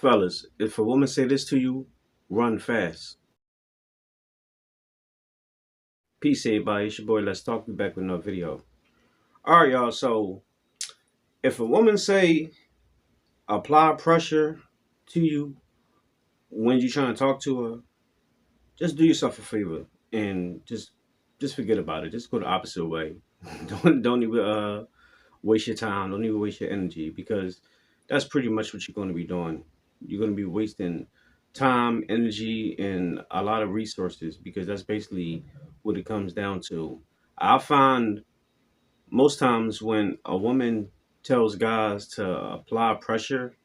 Fellas, if a woman say this to you, run fast. Peace, everybody. It's your boy. Let's talk. Be back with another video. All right, y'all. So, if a woman say apply pressure to you when you trying to talk to her, just do yourself a favor and just forget about it. Just go the opposite way. Don't even waste your time. Don't even waste your energy because that's pretty much what you're going to be doing. You're going to be wasting time, energy, and a lot of resources because that's basically what it comes down to. I find most times when a woman tells guys to apply pressure,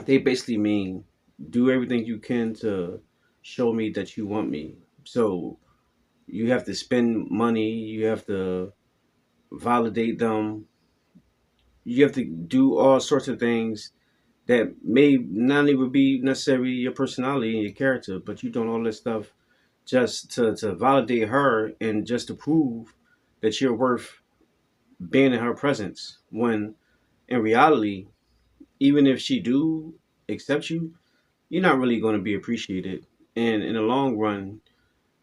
they basically mean do everything you can to show me that you want me. So you have to spend money, you have to validate them, you have to do all sorts of things that may not even be necessarily your personality and your character, but you doing all this stuff just to validate her and just to prove that you're worth being in her presence. When in reality, even if she do accept you, you're not really going to be appreciated. And in the long run,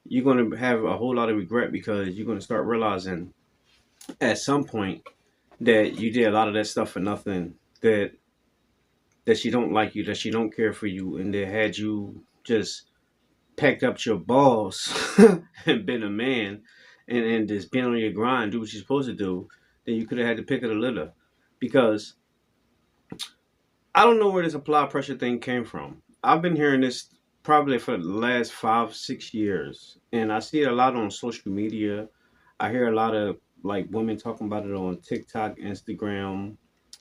you're going to have a whole lot of regret because you're going to start realizing at some point that you did a lot of that stuff for nothing. That she don't like you, that she don't care for you, and that had you just packed up your balls and been a man and just been on your grind, do what you're supposed to do, then you could have had to pick of the litter. Because I don't know where this apply pressure thing came from. I've been hearing this probably for the last 5, 6 years, and I see it a lot on social media. I hear a lot of like women talking about it on TikTok, Instagram,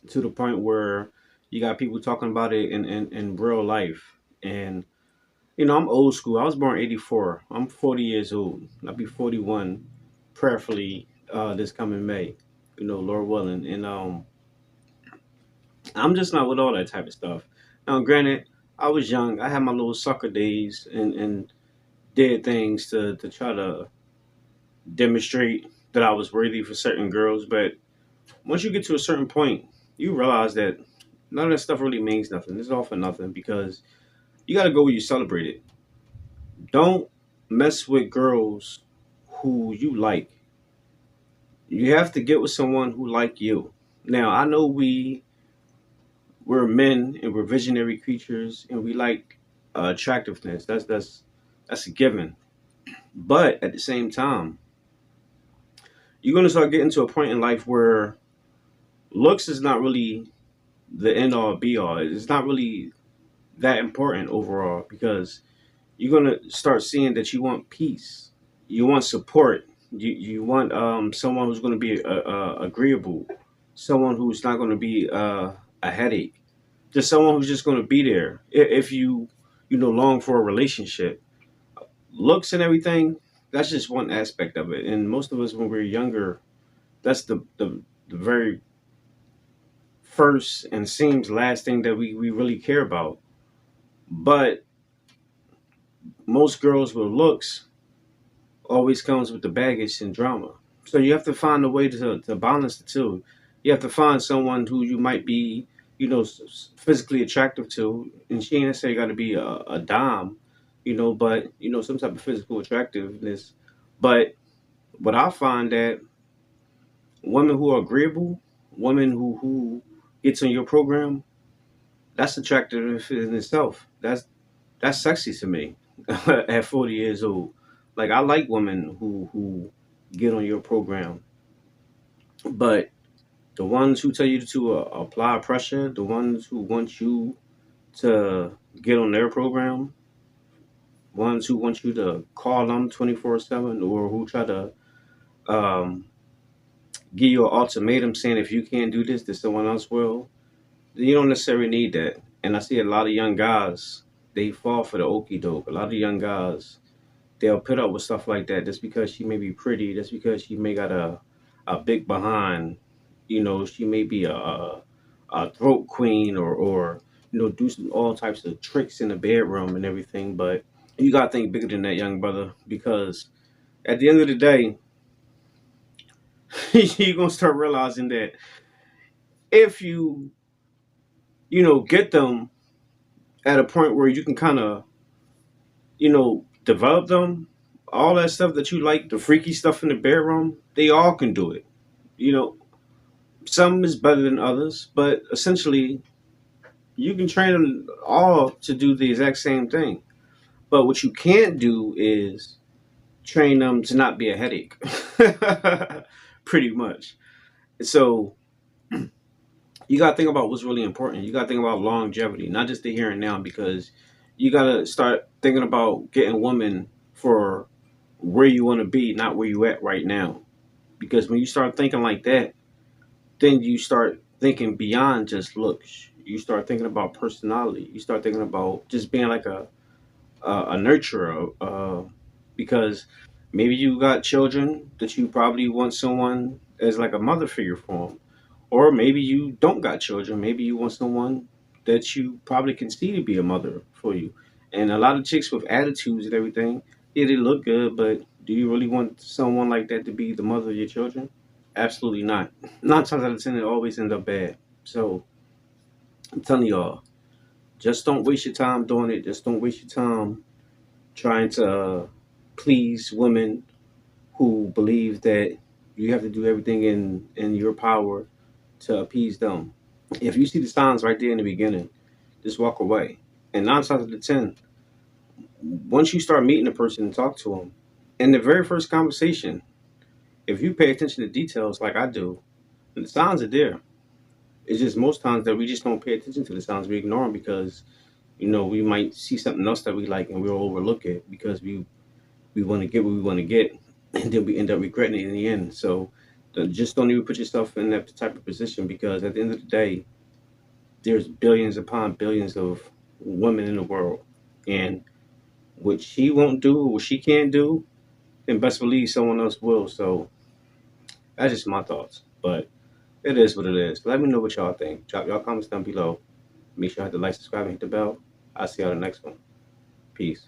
to the point where you got people talking about it in real life. And I'm old school. I was born '84. I'm 40 years old. I'll be 41 prayerfully this coming May. Lord willing. And I'm just not with all that type of stuff. Now, granted, I was young. I had my little sucker days and did things to try to demonstrate that I was worthy for certain girls. But once you get to a certain point, you realize that none of that stuff really means nothing. It's all for nothing because you got to go where you celebrate it. Don't mess with girls who you like. You have to get with someone who like you. Now, I know we're men and we're visionary creatures and we like attractiveness. That's a given. But at the same time, you're gonna start getting to a point in life where looks is not really the end all be all. It's not really that important overall because you're gonna start seeing that you want peace, you want support, you want someone who's gonna be agreeable, someone who's not gonna be a headache, just someone who's just gonna be there. If you long for a relationship, looks and everything, that's just one aspect of it. And most of us when we're younger, that's the very first and seems last thing that we really care about. But most girls with looks always comes with the baggage and drama. So you have to find a way to balance the two. You have to find someone who you might be, physically attractive to, and she ain't necessarily got to be a dime, but some type of physical attractiveness. But what I find that women who are agreeable, women who gets on your program, that's attractive in itself. That's sexy to me at 40 years old. Like I like women who get on your program, but the ones who tell you to apply pressure, the ones who want you to get on their program, ones who want you to call them 24/7, or who try to um, give you an ultimatum saying if you can't do this, then someone else will. You don't necessarily need that. And I see a lot of young guys, they fall for the okey doke. A lot of young guys, they'll put up with stuff like that just because she may be pretty, just because she may got a big behind. She may be a throat queen or do some all types of tricks in the bedroom and everything. But you gotta think bigger than that, young brother, because at the end of the day, you're gonna start realizing that if you get them, at a point where you can kind of, develop them. All that stuff that you like, the freaky stuff in the bedroom, they all can do it. You know, some is better than others, but essentially, you can train them all to do the exact same thing. But what you can't do is train them to not be a headache. Pretty much. So you got to think about what's really important. You got to think about longevity, not just the here and now, because you got to start thinking about getting women for where you want to be, not where you at right now. Because when you start thinking like that, then you start thinking beyond just looks. You start thinking about personality. You start thinking about just being like a nurturer. Because maybe you got children that you probably want someone as like a mother figure for them. Or maybe you don't got children. Maybe you want someone that you probably can see to be a mother for you. And a lot of chicks with attitudes and everything, yeah, they look good, but do you really want someone like that to be the mother of your children? Absolutely not. 9 times out of 10, it always ends up bad. So I'm telling y'all, just don't waste your time doing it. Just don't waste your time trying to please women who believe that you have to do everything in your power to appease them. If you see the signs right there in the beginning, just walk away. And 9 times out of 10, once you start meeting a person and talk to them, in the very first conversation, if you pay attention to details like I do, the signs are there. It's just most times that we just don't pay attention to the signs. We ignore them because we might see something else that we like and we'll overlook it because we want to get what we want to get, and then we end up regretting it in the end. So just don't even put yourself in that type of position because at the end of the day, there's billions upon billions of women in the world, and what she won't do, what she can't do, then best believe someone else will. So that's just my thoughts. But it is what it is. Let me know what y'all think. Drop y'all comments down below. Make sure you hit the like, subscribe, and hit the bell. I'll see y'all in the next one. Peace.